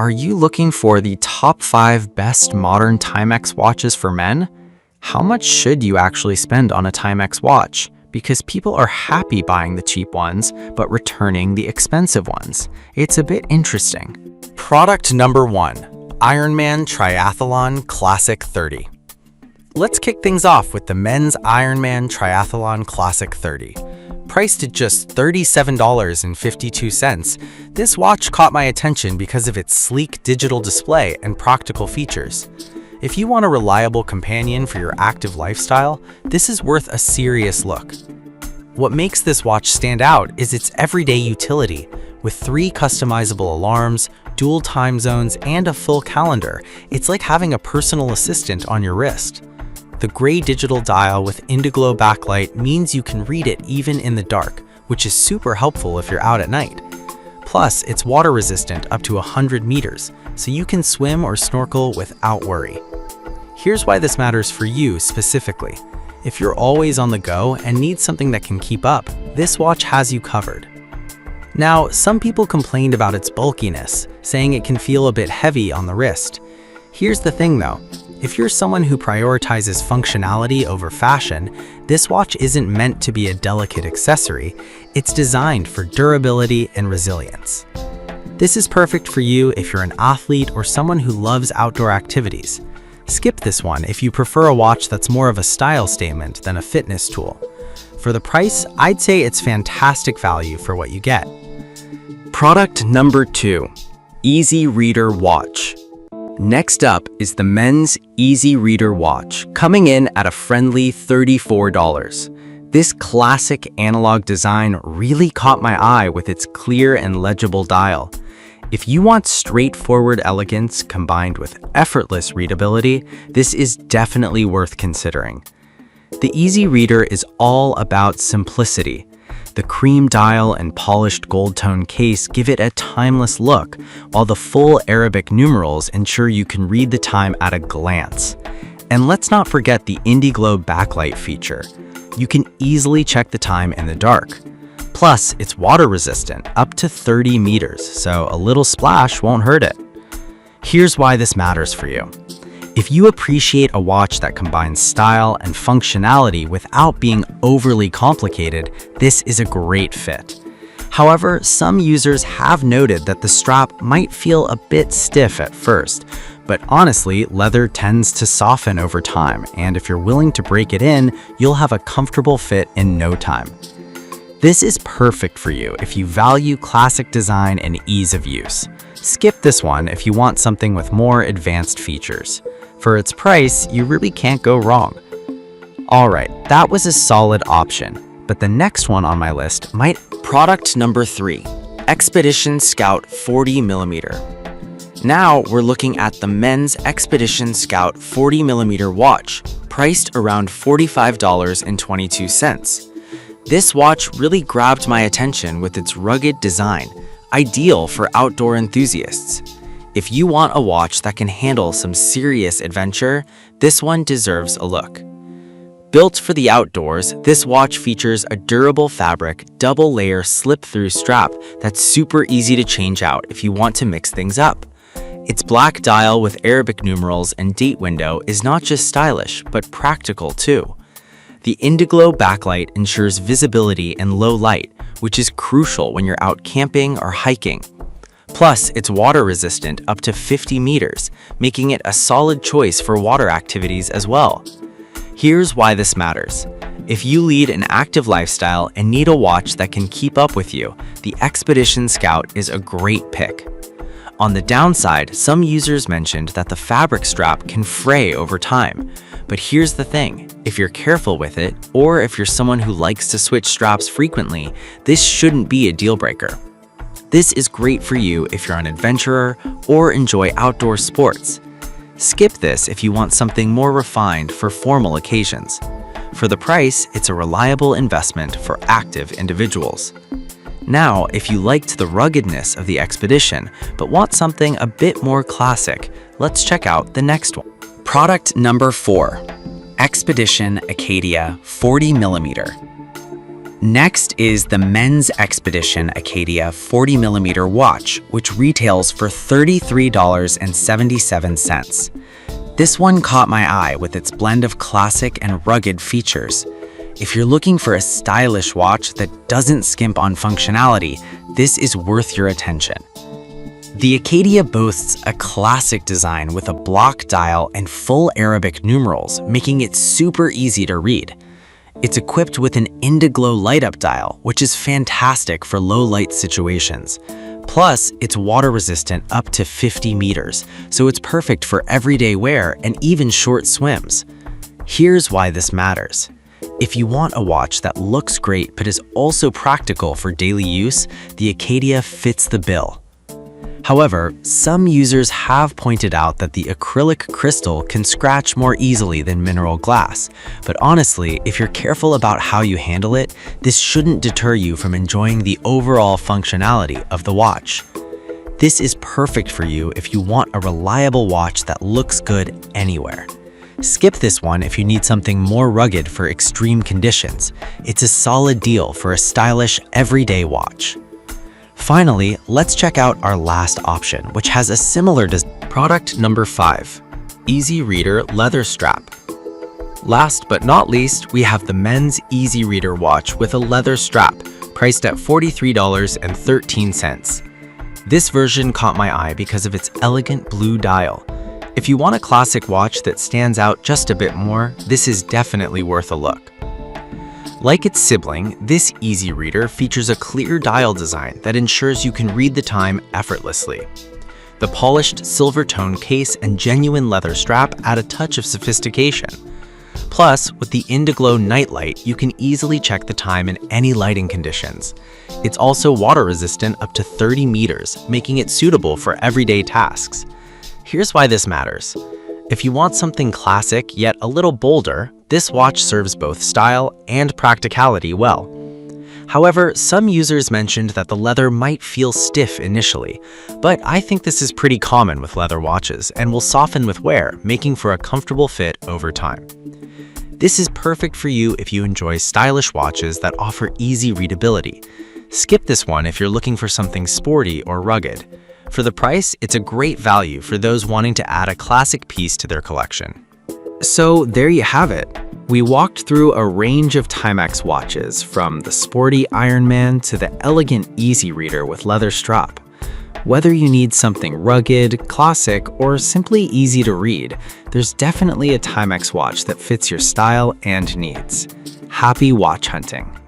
Are you looking for the top 5 best modern Timex watches for men? How much should you actually spend on a Timex watch? Because people are happy buying the cheap ones, but returning the expensive ones. It's a bit interesting. Product number 1, Ironman Triathlon Classic 30. Let's kick things off with the men's Ironman Triathlon Classic 30. Priced at just $37.52, this watch caught my attention because of its sleek digital display and practical features. If you want a reliable companion for your active lifestyle, this is worth a serious look. What makes this watch stand out is its everyday utility. With 3 customizable alarms, dual time zones, and a full calendar, it's like having a personal assistant on your wrist. The gray digital dial with Indiglo backlight means you can read it even in the dark, which is super helpful if you're out at night. Plus, it's water resistant up to 100 meters, so you can swim or snorkel without worry. Here's why this matters for you specifically. If you're always on the go and need something that can keep up, this watch has you covered. Now, some people complained about its bulkiness, saying it can feel a bit heavy on the wrist. Here's the thing though. If you're someone who prioritizes functionality over fashion, this watch isn't meant to be a delicate accessory. It's designed for durability and resilience. This is perfect for you if you're an athlete or someone who loves outdoor activities. Skip this one if you prefer a watch that's more of a style statement than a fitness tool. For the price, I'd say it's fantastic value for what you get. Product number 2, Easy Reader Watch. Next up is the men's Easy Reader watch, coming in at a friendly $34. This classic analog design really caught my eye with its clear and legible dial. If you want straightforward elegance combined with effortless readability, this is definitely worth considering. The Easy Reader is all about simplicity. The cream dial and polished gold tone case give it a timeless look, while the full Arabic numerals ensure you can read the time at a glance. And let's not forget the Indiglo backlight feature. You can easily check the time in the dark. Plus, it's water resistant, up to 30 meters, so a little splash won't hurt it. Here's why this matters for you. If you appreciate a watch that combines style and functionality without being overly complicated, this is a great fit. However, some users have noted that the strap might feel a bit stiff at first, but honestly, leather tends to soften over time, and if you're willing to break it in, you'll have a comfortable fit in no time. This is perfect for you if you value classic design and ease of use. Skip this one if you want something with more advanced features. For its price, you really can't go wrong. Alright, that was a solid option, but the next one on my list might... Product number 3, Expedition Scout 40mm. Now we're looking at the men's Expedition Scout 40mm watch, priced around $45.22. This watch really grabbed my attention with its rugged design, ideal for outdoor enthusiasts. If you want a watch that can handle some serious adventure, this one deserves a look. Built for the outdoors, this watch features a durable fabric, double-layer slip-through strap that's super easy to change out if you want to mix things up. Its black dial with Arabic numerals and date window is not just stylish, but practical too. The Indiglo backlight ensures visibility in low light, which is crucial when you're out camping or hiking. Plus, it's water resistant up to 50 meters, making it a solid choice for water activities as well. Here's why this matters. If you lead an active lifestyle and need a watch that can keep up with you, the Expedition Scout is a great pick. On the downside, some users mentioned that the fabric strap can fray over time. But here's the thing, if you're careful with it, or if you're someone who likes to switch straps frequently, this shouldn't be a deal breaker. This is great for you if you're an adventurer or enjoy outdoor sports. Skip this if you want something more refined for formal occasions. For the price, it's a reliable investment for active individuals. Now, if you liked the ruggedness of the Expedition, but want something a bit more classic, let's check out the next one. Product number 4, Expedition Acadia 40mm. Next is the Men's Expedition Acadia 40mm watch, which retails for $33.77. This one caught my eye with its blend of classic and rugged features. If you're looking for a stylish watch that doesn't skimp on functionality, this is worth your attention. The Acadia boasts a classic design with a block dial and full Arabic numerals, making it super easy to read. It's equipped with an Indiglo light-up dial, which is fantastic for low-light situations. Plus, it's water-resistant up to 50 meters, so it's perfect for everyday wear and even short swims. Here's why this matters. If you want a watch that looks great but is also practical for daily use, the Acadia fits the bill. However, some users have pointed out that the acrylic crystal can scratch more easily than mineral glass, but honestly, if you're careful about how you handle it, this shouldn't deter you from enjoying the overall functionality of the watch. This is perfect for you if you want a reliable watch that looks good anywhere. Skip this one if you need something more rugged for extreme conditions. It's a solid deal for a stylish, everyday watch. Finally, let's check out our last option, which has a similar design. Product number 5. Easy Reader Leather Strap. Last but not least, we have the Men's Easy Reader watch with a leather strap, priced at $43.13. This version caught my eye because of its elegant blue dial. If you want a classic watch that stands out just a bit more, this is definitely worth a look. Like its sibling, this Easy Reader features a clear dial design that ensures you can read the time effortlessly. The polished silver tone case and genuine leather strap add a touch of sophistication. Plus, with the Indiglo nightlight, you can easily check the time in any lighting conditions. It's also water resistant up to 30 meters, making it suitable for everyday tasks. Here's why this matters. If you want something classic yet a little bolder, this watch serves both style and practicality well. However, some users mentioned that the leather might feel stiff initially, but I think this is pretty common with leather watches and will soften with wear, making for a comfortable fit over time. This is perfect for you if you enjoy stylish watches that offer easy readability. Skip this one if you're looking for something sporty or rugged. For the price, it's a great value for those wanting to add a classic piece to their collection. So there you have it. We walked through a range of Timex watches, from the sporty Ironman to the elegant Easy Reader with leather strap. Whether you need something rugged, classic, or simply easy to read, there's definitely a Timex watch that fits your style and needs. Happy watch hunting!